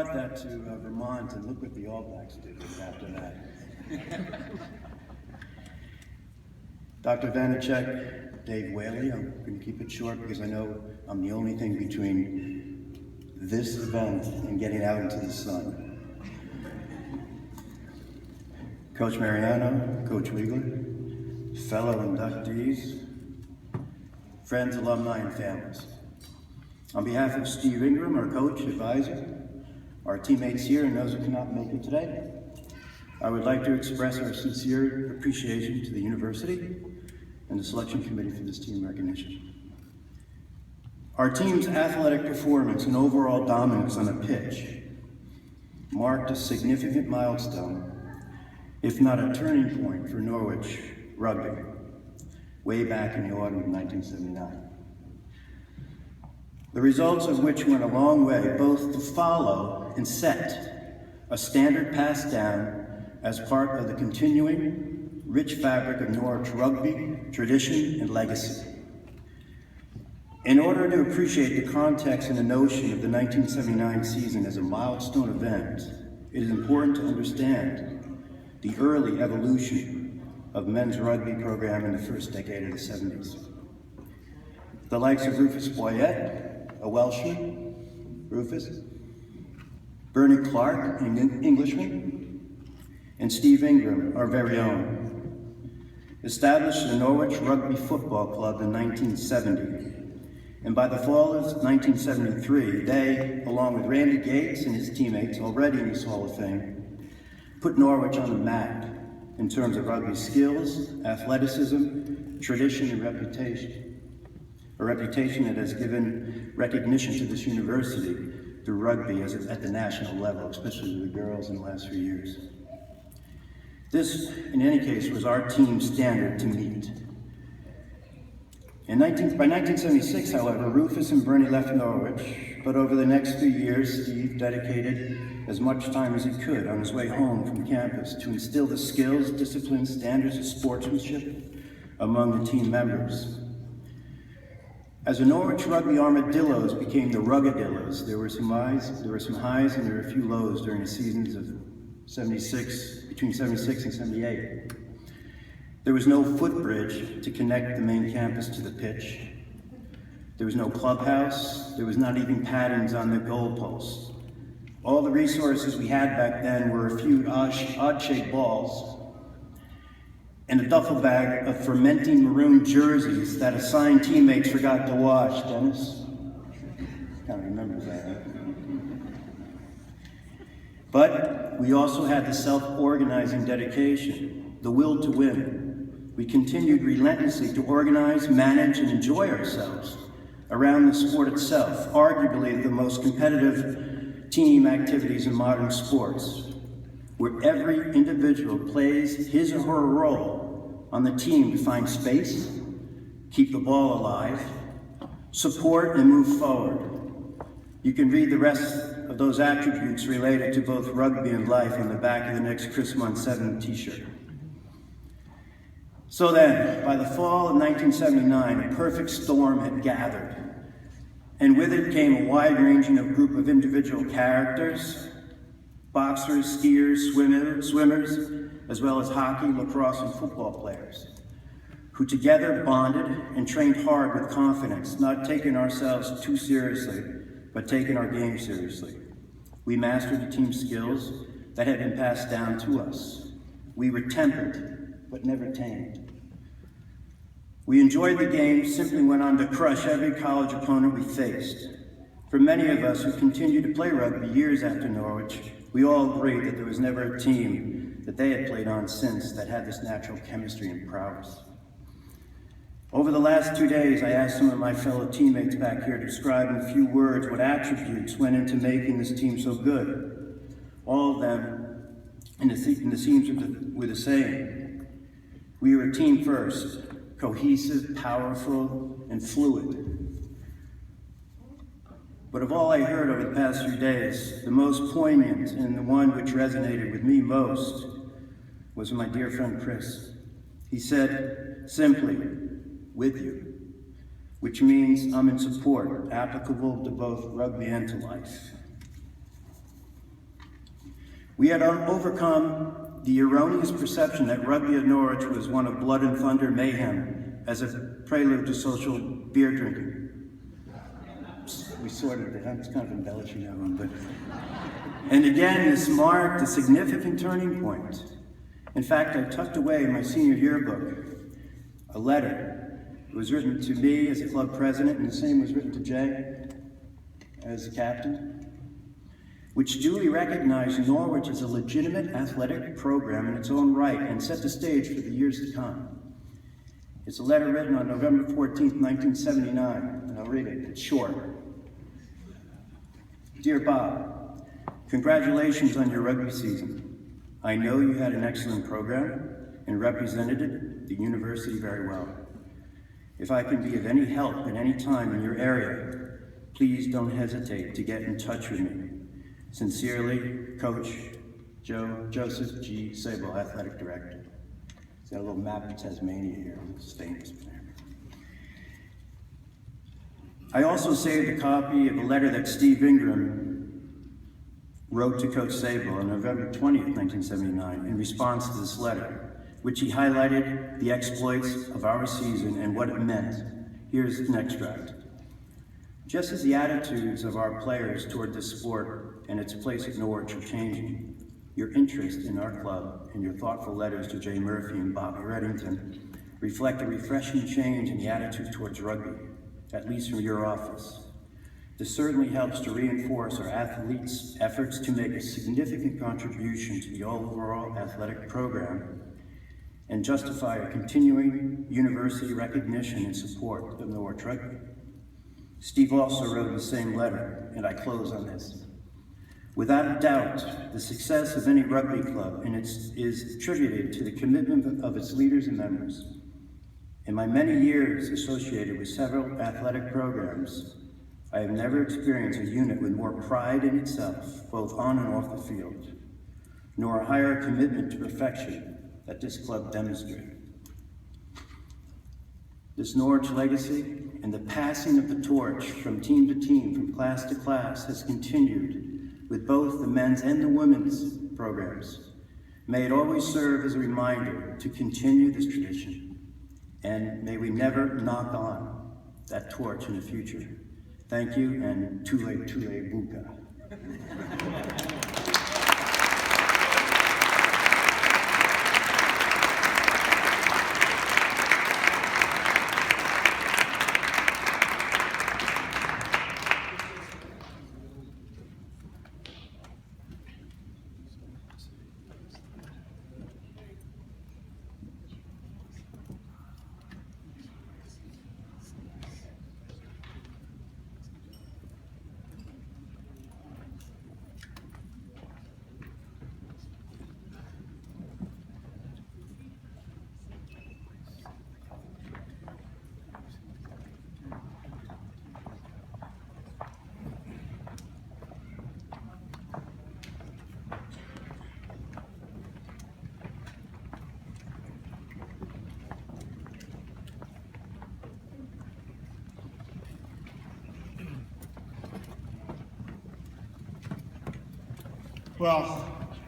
brought that to Vermont, and look what the All Blacks did after that. Dr. Vanacek, Dave Whaley, I'm going to keep it short because I know I'm the only thing between this event and getting out into the sun. Coach Mariano, Coach Wiegler, fellow inductees, friends, alumni, and families. On behalf of Steve Ingram, our coach, advisor, our teammates here, and those who cannot make it today, I would like to express our sincere appreciation to the university and the selection committee for this team recognition. Our team's athletic performance and overall dominance on the pitch marked a significant milestone, if not a turning point, for Norwich Rugby, way back in the autumn of 1979. The results of which went a long way, both to follow and set a standard passed down as part of the continuing rich fabric of Norwich Rugby, tradition, and legacy. In order to appreciate the context and the notion of the 1979 season as a milestone event, it is important to understand the early evolution of men's rugby program in the first decade of the 70s. The likes of Rufus Boyett, a Welshman, Rufus, Bernie Clark, an Englishman, and Steve Ingram, our very own, established the Norwich Rugby Football Club in 1970. And by the fall of 1973, they, along with Randy Gates and his teammates, already in his Hall of Fame, put Norwich on the map in terms of rugby skills, athleticism, tradition, and reputation. A reputation that has given recognition to this university through rugby at the national level, especially with the girls in the last few years. This, in any case, was our team's standard to meet. By 1976, however, Rufus and Bernie left Norwich, but over the next few years, Steve dedicated as much time as he could on his way home from campus to instill the skills, discipline, standards of sportsmanship among the team members. As the Norwich Rugby Armadillos became the Ruggadillos, there were some highs and there were a few lows during the seasons of between 76 and 78. There was no footbridge to connect the main campus to the pitch. There was no clubhouse. There was not even paddings on the goalposts. All the resources we had back then were a few odd-shaped balls and a duffel bag of fermenting maroon jerseys that assigned teammates forgot to wash. Dennis? Kind of remembers that, right? But we also had the self-organizing dedication, the will to win. We continued relentlessly to organize, manage, and enjoy ourselves around the sport itself, arguably the most competitive team activities in modern sports, where every individual plays his or her role on the team to find space, keep the ball alive, support, and move forward. You can read the rest of those attributes related to both rugby and life on the back of the next Chris Mon7 t-shirt. So then, by the fall of 1979, a perfect storm had gathered, and with it came a wide-ranging group of individual characters, boxers, skiers, swimmers, as well as hockey, lacrosse, and football players, who together bonded and trained hard with confidence, not taking ourselves too seriously, but taking our game seriously. We mastered the team skills that had been passed down to us. We were tempered, but never tamed. We enjoyed the game, simply went on to crush every college opponent we faced. For many of us who continued to play rugby years after Norwich, we all agreed that there was never a team that they had played on since that had this natural chemistry and prowess. Over the last 2 days, I asked some of my fellow teammates back here to describe in a few words what attributes went into making this team so good. All of them in the themes were the same. We were a team first, cohesive, powerful, and fluid. But of all I heard over the past few days, the most poignant and the one which resonated with me most was from my dear friend Chris. He said simply, "With you," which means I'm in support, applicable to both rugby and to life. We had overcome the erroneous perception that rugby at Norwich was one of blood and thunder mayhem as a prelude to social beer drinking. We sort of did. I'm just kind of embellishing that one, but. And again, this marked a significant turning point. In fact, I tucked away in my senior yearbook a letter. It was written to me as a club president, and the same was written to Jay as a captain, which duly recognized Norwich as a legitimate athletic program in its own right and set the stage for the years to come. It's a letter written on November 14th, 1979, and I'll read it. It's short. Dear Bob, congratulations on your rugby season. I know you had an excellent program and represented the university very well. If I can be of any help at any time in your area, please don't hesitate to get in touch with me. Sincerely, Coach Joseph G. Sable, Athletic Director. He's got a little map of Tasmania here. It's famous. I also saved a copy of a letter that Steve Ingram wrote to Coach Sable on November 20th, 1979, in response to this letter, which he highlighted the exploits of our season and what it meant. Here's an extract. Just as the attitudes of our players toward this sport and its place at Norwich are changing, your interest in our club and your thoughtful letters to Jay Murphy and Bobby Reddington reflect a refreshing change in the attitude towards rugby, at least from your office. This certainly helps to reinforce our athletes' efforts to make a significant contribution to the overall athletic program and justify a continuing university recognition and support of Norwich Rugby. Steve also wrote the same letter, and I close on this. Without a doubt, the success of any rugby club is attributed to the commitment of its leaders and members. In my many years associated with several athletic programs, I have never experienced a unit with more pride in itself, both on and off the field, nor a higher commitment to perfection that this club demonstrated. This Norwich legacy and the passing of the torch from team to team, from class to class, has continued with both the men's and the women's programs. May it always serve as a reminder to continue this tradition, and may we never knock on that torch in the future. Thank you, and tule buka. Well,